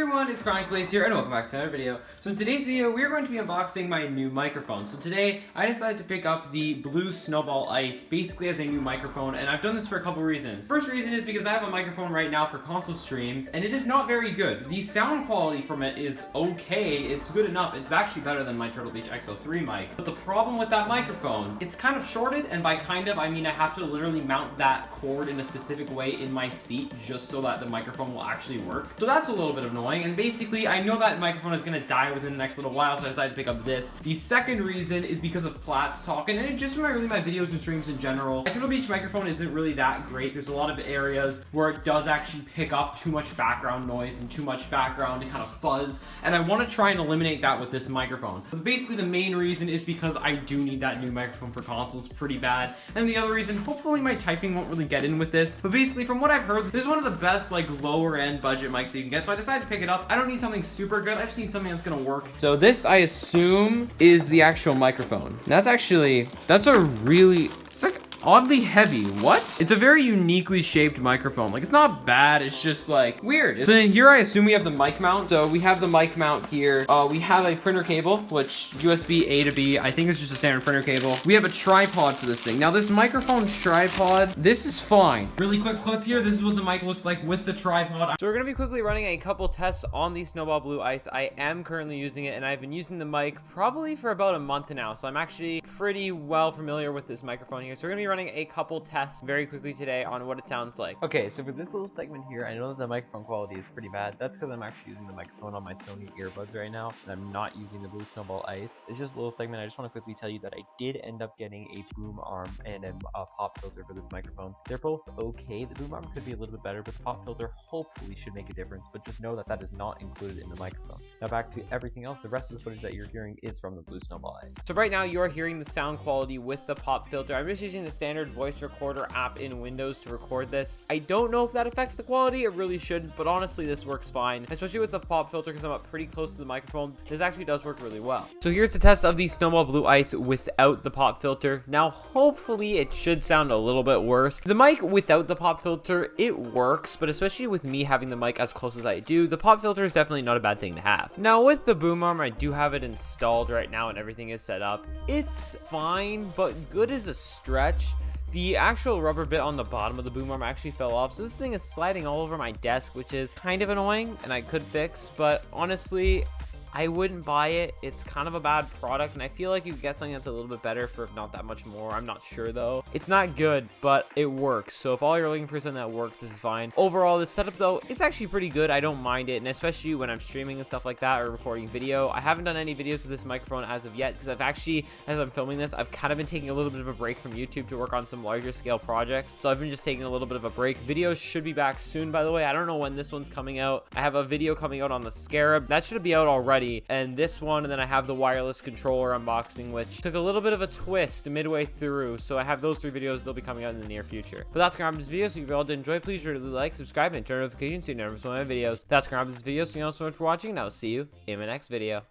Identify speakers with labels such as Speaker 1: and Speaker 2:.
Speaker 1: everyone, it's Blaze here, and welcome back to another video. So in today's video, we're going to be unboxing my new microphone. So today, I decided to pick up the blue Snowball iCE, basically as a new microphone, and I've done this for a couple reasons. First reason is because I have a microphone right now for console streams, and it is not very good. The sound quality from it is okay, it's good enough, it's actually better than my Turtle Beach XO3 mic. But the problem with that microphone, it's kind of shorted, and by kind of, I mean I have to literally mount that cord in a specific way in my seat, just so that the microphone will actually work. So that's a little bit annoying, and basically I know that microphone is going to die within the next little while, so I decided to pick up this. The second reason is because of Platts talking, and it just my videos and streams in general. My Turtle Beach microphone isn't really that great. There's a lot of areas where it does actually pick up too much background noise and too much background kind of fuzz, and I want to try and eliminate that with this microphone. But basically the main reason is because I do need that new microphone for consoles pretty bad, and the other reason, hopefully my typing won't really get in with this, but basically from what I've heard, this is one of the best like lower end budget mics that you can get, so I decided to pick it up. I don't need something super good, I just need something that's gonna work. So this, I assume, is the actual microphone. That's a really, it's like oddly heavy. What? It's a very uniquely shaped microphone. Like, it's not bad, it's just like weird. So in here, I assume we have the mic mount. So we have the mic mount here. We have a printer cable, which USB A to B. I think it's just a standard printer cable. We have a tripod for this thing. Now this microphone tripod, this is fine. Really quick clip here. This is what the mic looks like with the tripod. So we're gonna be quickly running a couple tests on the Snowball Blue iCE. I am currently using it, and I've been using the mic probably for about a month now. So I'm actually pretty well familiar with this microphone here. So we're gonna be running a couple tests very quickly today on what it sounds like. Okay, so for this little segment here, I know that the microphone quality is pretty bad. That's because I'm actually using the microphone on my Sony earbuds right now, and I'm not using the blue Snowball iCE. It's just a little segment. I just want to quickly tell you that I did end up getting a boom arm and a pop filter for this microphone. They're both okay. The boom arm could be a little bit better, but the pop filter hopefully should make a difference, but just know that that is not included in the microphone. Now back to everything else. The rest of the footage that you're hearing is from the blue Snowball iCE. So right now you're hearing the sound quality with the pop filter. I'm just using the standard voice recorder app in Windows to record this. I don't know if that affects the quality. It really shouldn't, but honestly this works fine, especially with the pop filter because I'm up pretty close to the microphone. This actually does work really well. So here's the test of the Snowball Blue iCE without the pop filter. Now hopefully it should sound a little bit worse. The mic without the pop filter, it works, but especially with me having the mic as close as I do, the pop filter is definitely not a bad thing to have. Now with the boom arm, I do have it installed right now and everything is set up. It's fine, but good is a stretch. The actual rubber bit on the bottom of the boom arm actually fell off, so this thing is sliding all over my desk, which is kind of annoying and I could fix, but honestly I wouldn't buy it. It's kind of a bad product, and I feel like you could get something that's a little bit better for not that much more. I'm not sure though. It's not good, but it works. So if all you're looking for something that works, this is fine. Overall, this setup though, it's actually pretty good. I don't mind it, and especially when I'm streaming and stuff like that or recording video. I haven't done any videos with this microphone as of yet because I've actually, as I'm filming this, I've kind of been taking a little bit of a break from YouTube to work on some larger scale projects. So I've been just taking a little bit of a break. Videos should be back soon, by the way. I don't know when this one's coming out. I have a video coming out on the Scarab. That should be out already. And this one, and then I have the wireless controller unboxing, which took a little bit of a twist midway through. So I have those 3 videos. They'll be coming out in the near future. But that's gonna wrap this video. So if you all did enjoy, please really like, subscribe, and turn notifications so you never miss one of my videos. That's gonna wrap this video. So thank you all so much for watching, and I'll see you in my next video.